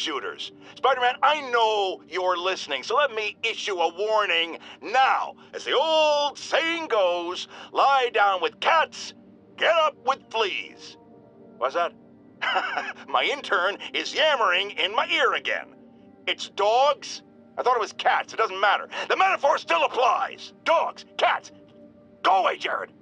shooters. Spider-Man, I know you're listening, so let me issue a warning now. As the old saying goes, lie down with cats, get up with fleas. What's that? My intern is yammering in my ear again. It's dogs? I thought it was cats. It doesn't matter. The metaphor still applies. Dogs, cats. Go away, Jared.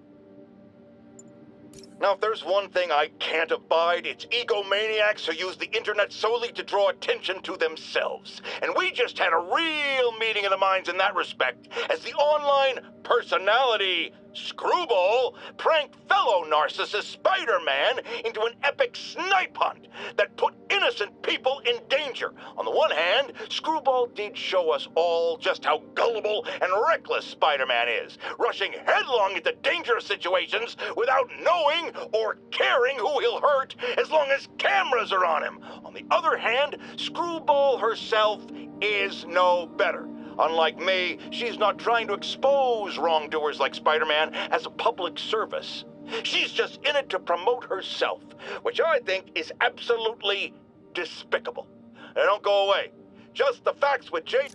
Now, if there's one thing I can't abide, it's egomaniacs who use the internet solely to draw attention to themselves. And we just had a real meeting of the minds in that respect, as the online personality Screwball pranked fellow narcissist Spider-Man into an epic snipe hunt that put innocent people in danger. On the one hand, Screwball did show us all just how gullible and reckless Spider-Man is, rushing headlong into dangerous situations without knowing or caring who he'll hurt as long as cameras are on him. On the other hand, Screwball herself is no better. Unlike me, she's not trying to expose wrongdoers like Spider-Man as a public service. She's just in it to promote herself, which I think is absolutely despicable. Now don't go away. Just the facts with Jay.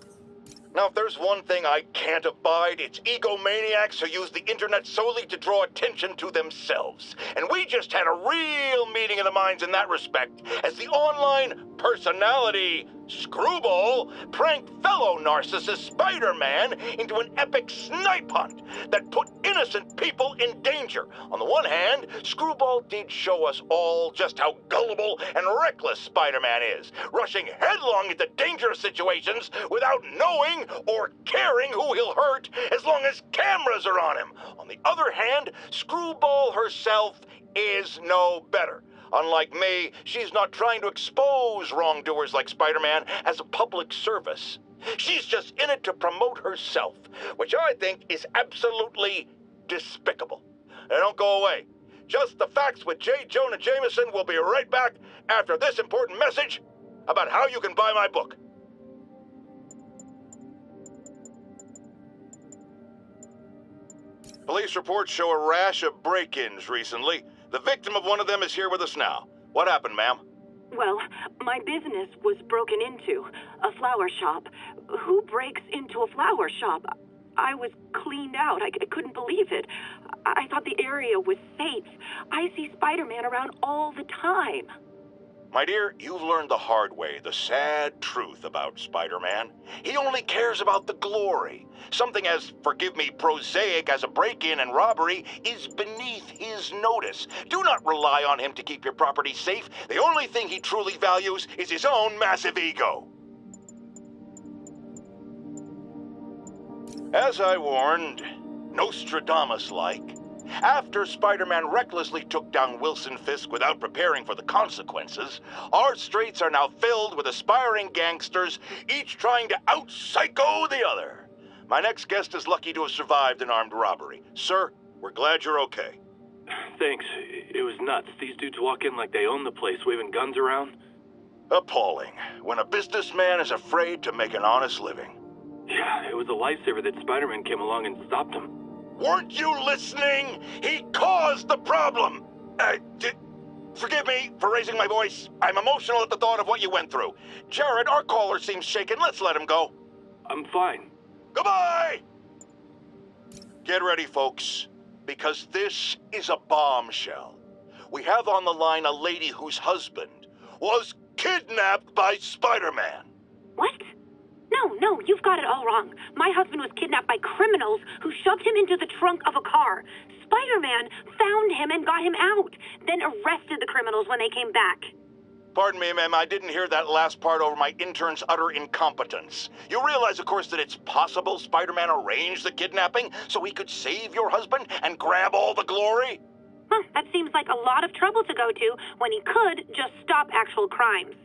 Now, if there's one thing I can't abide, it's egomaniacs who use the internet solely to draw attention to themselves. And we just had a real meeting of the minds in that respect, as the online personality Screwball pranked fellow narcissist Spider-Man into an epic snipe hunt that put innocent people in danger. On the one hand, Screwball did show us all just how gullible and reckless Spider-Man is, rushing headlong into dangerous situations without knowing or caring who he'll hurt as long as cameras are on him. On the other hand, Screwball herself is no better. Unlike me, she's not trying to expose wrongdoers like Spider-Man as a public service. She's just in it to promote herself, which I think is absolutely despicable. Now don't go away. Just the Facts with Jonah Jameson will be right back after this important message about how you can buy my book. Police reports show a rash of break-ins recently. The victim of one of them is here with us now. What happened, ma'am? Well, my business was broken into. A flower shop. Who breaks into a flower shop? I was cleaned out. I couldn't believe it. I thought the area was safe. I see Spider-Man around all the time. My dear, you've learned the hard way the sad truth about Spider-Man. He only cares about the glory. Something as, forgive me, prosaic as a break-in and robbery is beneath his notice. Do not rely on him to keep your property safe. The only thing he truly values is his own massive ego. As I warned, Nostradamus-like, after Spider-Man recklessly took down Wilson Fisk without preparing for the consequences, our streets are now filled with aspiring gangsters, each trying to out-psycho the other. My next guest is lucky to have survived an armed robbery. Sir, we're glad you're okay. Thanks. It was nuts. These dudes walk in like they own the place, waving guns around. Appalling, when a businessman is afraid to make an honest living. Yeah, it was a lifesaver that Spider-Man came along and stopped him. Weren't you listening? He caused the problem! Forgive me for raising my voice. I'm emotional at the thought of what you went through. Jared, our caller seems shaken. Let's let him go. I'm fine. Goodbye! Get ready, folks, because this is a bombshell. We have on the line a lady whose husband was kidnapped by Spider-Man. What? No, you've got it all wrong. My husband was kidnapped by criminals who shoved him into the trunk of a car. Spider-Man found him and got him out, then arrested the criminals when they came back. Pardon me, ma'am, I didn't hear that last part over my intern's utter incompetence. You realize, of course, that it's possible Spider-Man arranged the kidnapping so he could save your husband and grab all the glory? That seems like a lot of trouble to go to when he could just stop actual crimes.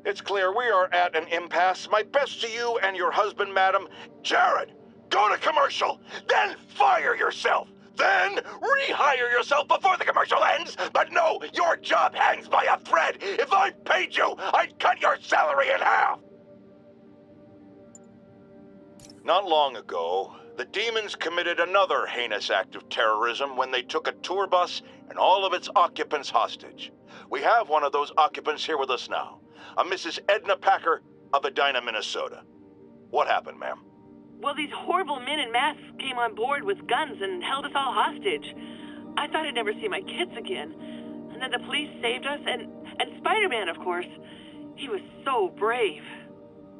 It's clear we are at an impasse. My best to you and your husband, madam. Jared, go to commercial, then fire yourself. Then rehire yourself before the commercial ends. But no, your job hangs by a thread. If I paid you, I'd cut your salary in half. Not long ago, the demons committed another heinous act of terrorism when they took a tour bus and all of its occupants hostage. We have one of those occupants here with us now. a Mrs. Edna Packer of Edina, Minnesota. What happened, ma'am? Well, these horrible men in masks came on board with guns and held us all hostage. I thought I'd never see my kids again. And then the police saved us, and Spider-Man, of course. He was so brave.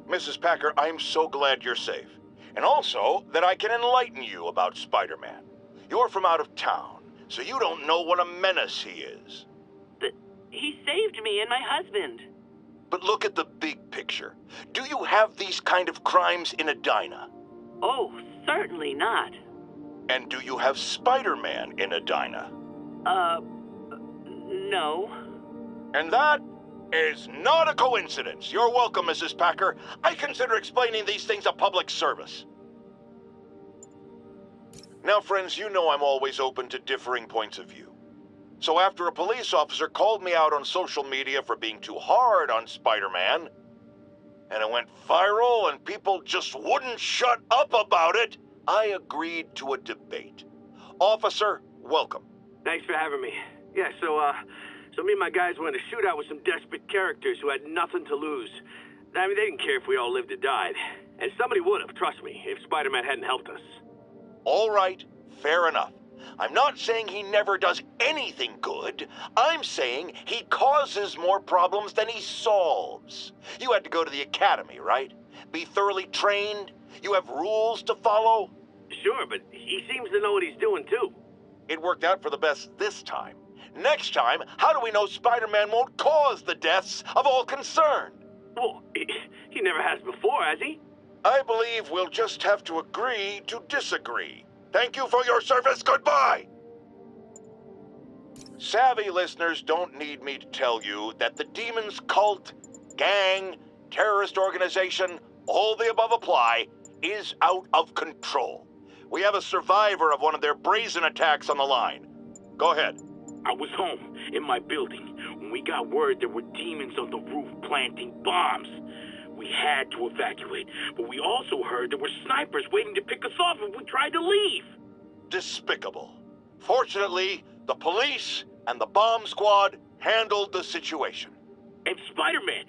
Mrs. Packer, I'm so glad you're safe. And also that I can enlighten you about Spider-Man. You're from out of town, so you don't know what a menace he is. But he saved me and my husband. But look at the big picture. Do you have these kind of crimes in Edina? Oh, certainly not. And do you have Spider-Man in Edina? No. And that is not a coincidence. You're welcome, Mrs. Packer. I consider explaining these things a public service. Now, friends, you know I'm always open to differing points of view. So after a police officer called me out on social media for being too hard on Spider-Man, and it went viral and people just wouldn't shut up about it, I agreed to a debate. Officer, welcome. Thanks for having me. Yeah, so me and my guys went in a shootout with some desperate characters who had nothing to lose. I mean, they didn't care if we all lived or died. And somebody would have, trust me, if Spider-Man hadn't helped us. All right, fair enough. I'm not saying he never does anything good. I'm saying he causes more problems than he solves. You had to go to the academy, right? Be thoroughly trained? You have rules to follow? Sure, but he seems to know what he's doing, too. It worked out for the best this time. Next time, how do we know Spider-Man won't cause the deaths of all concerned? Well, he never has before, has he? I believe we'll just have to agree to disagree. Thank you for your service. Goodbye. Savvy listeners don't need me to tell you that the demon's cult, gang, terrorist organization, all the above apply, is out of control. We have a survivor of one of their brazen attacks on the line. Go ahead. I was home, in my building, when we got word there were demons on the roof planting bombs. We had to evacuate, but we also heard there were snipers waiting to pick us off if we tried to leave. Despicable. Fortunately, the police and the bomb squad handled the situation. And Spider-Man,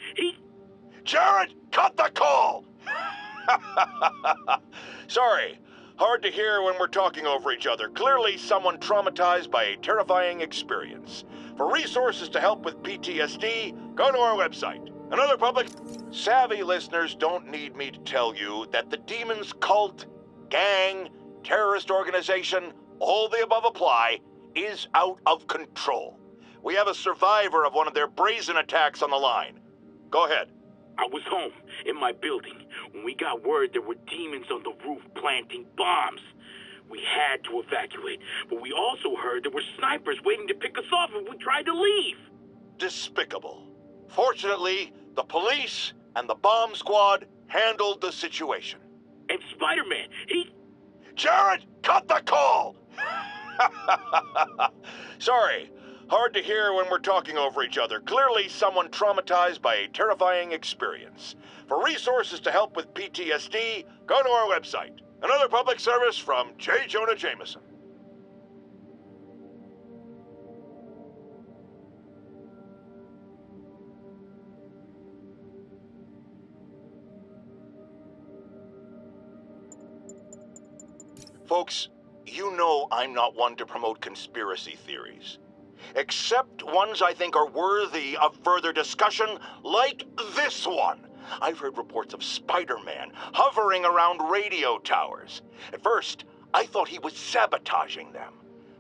Jared, cut the call! Sorry. Hard to hear when we're talking over each other. Clearly someone traumatized by a terrifying experience. For resources to help with PTSD, go to our website. Another public... Savvy listeners don't need me to tell you that the demon's cult, gang, terrorist organization, all the above apply, is out of control. We have a survivor of one of their brazen attacks on the line. Go ahead. I was home, in my building, when we got word there were demons on the roof planting bombs. We had to evacuate, but we also heard there were snipers waiting to pick us off if we tried to leave. Despicable. Fortunately, the police and the bomb squad handled the situation. And Spider-Man, Jared, cut the call! Sorry. Hard to hear when we're talking over each other. Clearly someone traumatized by a terrifying experience. For resources to help with PTSD, go to our website. Another public service from J. Jonah Jameson. Folks, you know I'm not one to promote conspiracy theories. Except ones I think are worthy of further discussion, like this one. I've heard reports of Spider-Man hovering around radio towers. At first, I thought he was sabotaging them.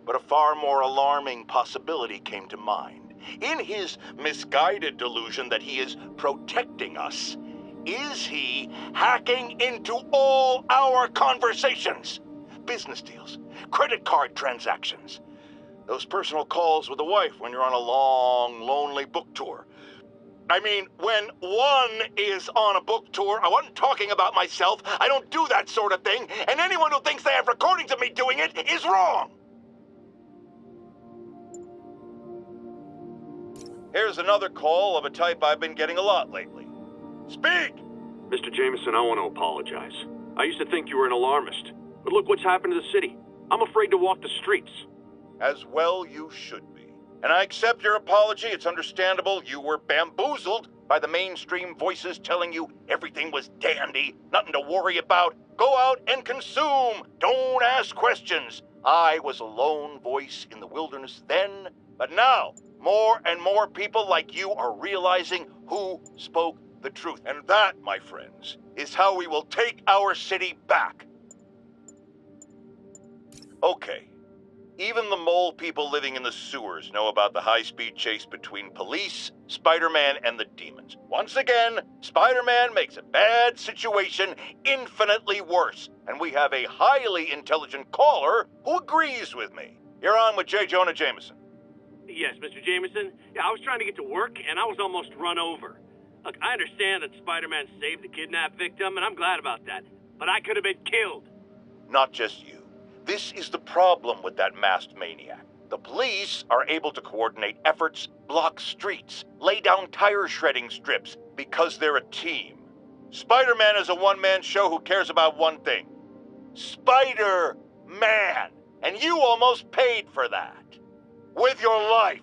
But a far more alarming possibility came to mind. In his misguided delusion that he is protecting us, is he hacking into all our conversations? Business deals, credit card transactions, those personal calls with the wife when you're on a long, lonely book tour. I mean, when one is on a book tour, I wasn't talking about myself. I don't do that sort of thing, and anyone who thinks they have recordings of me doing it is wrong. Here's another call of a type I've been getting a lot lately. Speak! Mr. Jameson, I want to apologize. I used to think you were an alarmist, but look what's happened to the city. I'm afraid to walk the streets. As well you should be. And I accept your apology. It's understandable you were bamboozled by the mainstream voices telling you everything was dandy, nothing to worry about. Go out and consume. Don't ask questions. I was a lone voice in the wilderness then, but now more and more people like you are realizing who spoke the truth. And that, my friends, is how we will take our city back. Okay. Even the mole people living in the sewers know about the high-speed chase between police, Spider-Man, and the demons. Once again, Spider-Man makes a bad situation infinitely worse, and we have a highly intelligent caller who agrees with me. You're on with Jonah Jameson. Yes, Mr. Jameson. Yeah, I was trying to get to work, and I was almost run over. Look, I understand that Spider-Man saved the kidnapped victim, and I'm glad about that. But I could have been killed. Not just you. This is the problem with that masked maniac. The police are able to coordinate efforts, block streets, lay down tire shredding strips, because they're a team. Spider-Man is a one-man show who cares about one thing. Spider-Man! And you almost paid for that. With your life.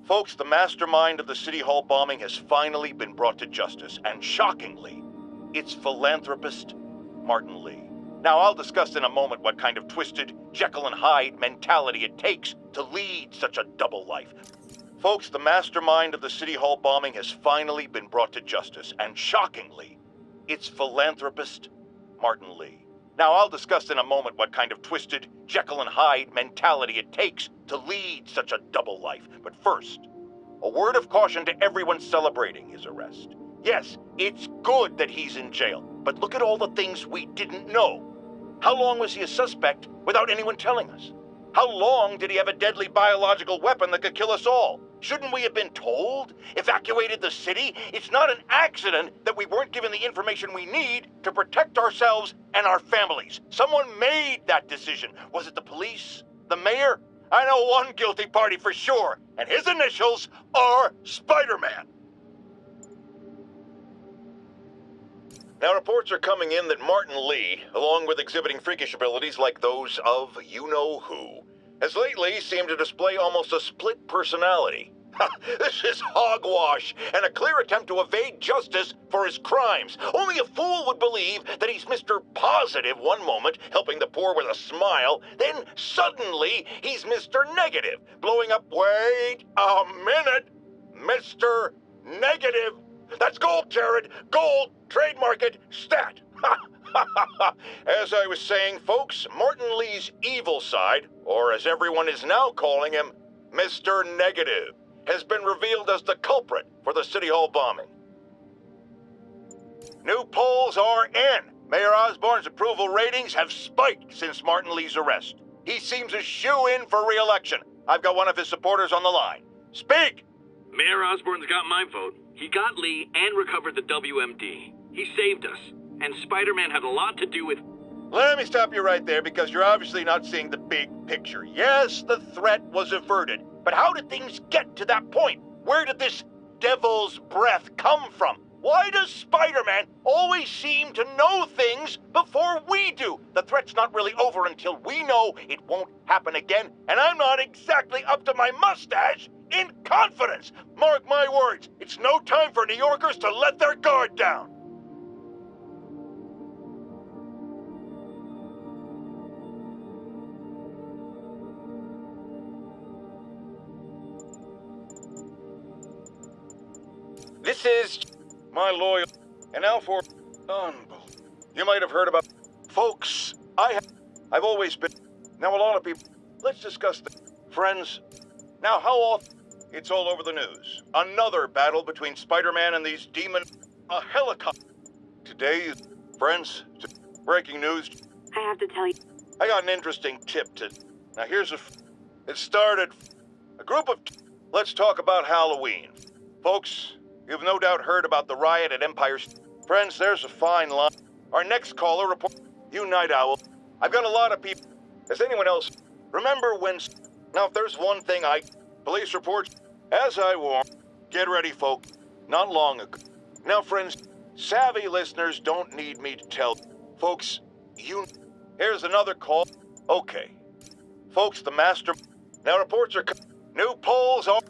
Folks, the mastermind of the City Hall bombing has finally been brought to justice, and shockingly, it's philanthropist Martin Lee. Now, I'll discuss in a moment what kind of twisted Jekyll and Hyde mentality it takes to lead such a double life. Folks, the mastermind of the City Hall bombing has finally been brought to justice, and shockingly, it's philanthropist Martin Lee. Now, I'll discuss in a moment what kind of twisted Jekyll and Hyde mentality it takes to lead such a double life. But first, a word of caution to everyone celebrating his arrest. Yes, it's good that he's in jail, but look at all the things we didn't know. How long was he a suspect without anyone telling us? How long did he have a deadly biological weapon that could kill us all? Shouldn't we have been told? Evacuated the city? It's not an accident that we weren't given the information we need to protect ourselves and our families. Someone made that decision. Was it the police? The mayor? I know one guilty party for sure, and his initials are Spider-Man. Now, reports are coming in that Martin Lee, along with exhibiting freakish abilities like those of you-know-who, has lately seemed to display almost a split personality. This is hogwash and a clear attempt to evade justice for his crimes. Only a fool would believe that he's Mr. Positive one moment, helping the poor with a smile, then suddenly he's Mr. Negative, blowing up, wait a minute, Mr. Negative. That's gold, Jared. Gold. Trademark it. Stat. As I was saying, folks, Martin Lee's evil side, or as everyone is now calling him, Mr. Negative, has been revealed as the culprit for the City Hall bombing. New polls are in. Mayor Osborn's approval ratings have spiked since Martin Lee's arrest. He seems a shoo-in for re-election. I've got one of his supporters on the line. Speak! Mayor Osborn's got my vote. He got Lee and recovered the WMD. He saved us. And Spider-Man had a lot to do with... Let me stop you right there, because you're obviously not seeing the big picture. Yes, the threat was averted, but how did things get to that point? Where did this devil's breath come from? Why does Spider-Man always seem to know things before we do? The threat's not really over until we know it won't happen again, and I'm not exactly up to my mustache in confidence. Mark my words, it's no time for New Yorkers to let their guard down. This is my loyal, and now for unbelievable. You might have heard about, folks. I've always been. Now a lot of people. Let's discuss the friends. Now how often? It's all over the news. Another battle between Spider-Man and these demon. A helicopter. Today, friends. Breaking news. I have to tell you. I got an interesting tip to. Now here's It started. A group of. Let's talk about Halloween, folks. You've no doubt heard about the riot at Empire State. Friends, there's a fine line. Our next caller report. You night owl. I've got a lot of people. Has anyone else? Remember when... Now, if there's one thing Police reports... As I warned... Get ready, folks. Not long ago. Now, friends, savvy listeners don't need me to tell... Folks, Here's another call. Okay. Folks, the master... Now, reports are... New polls are...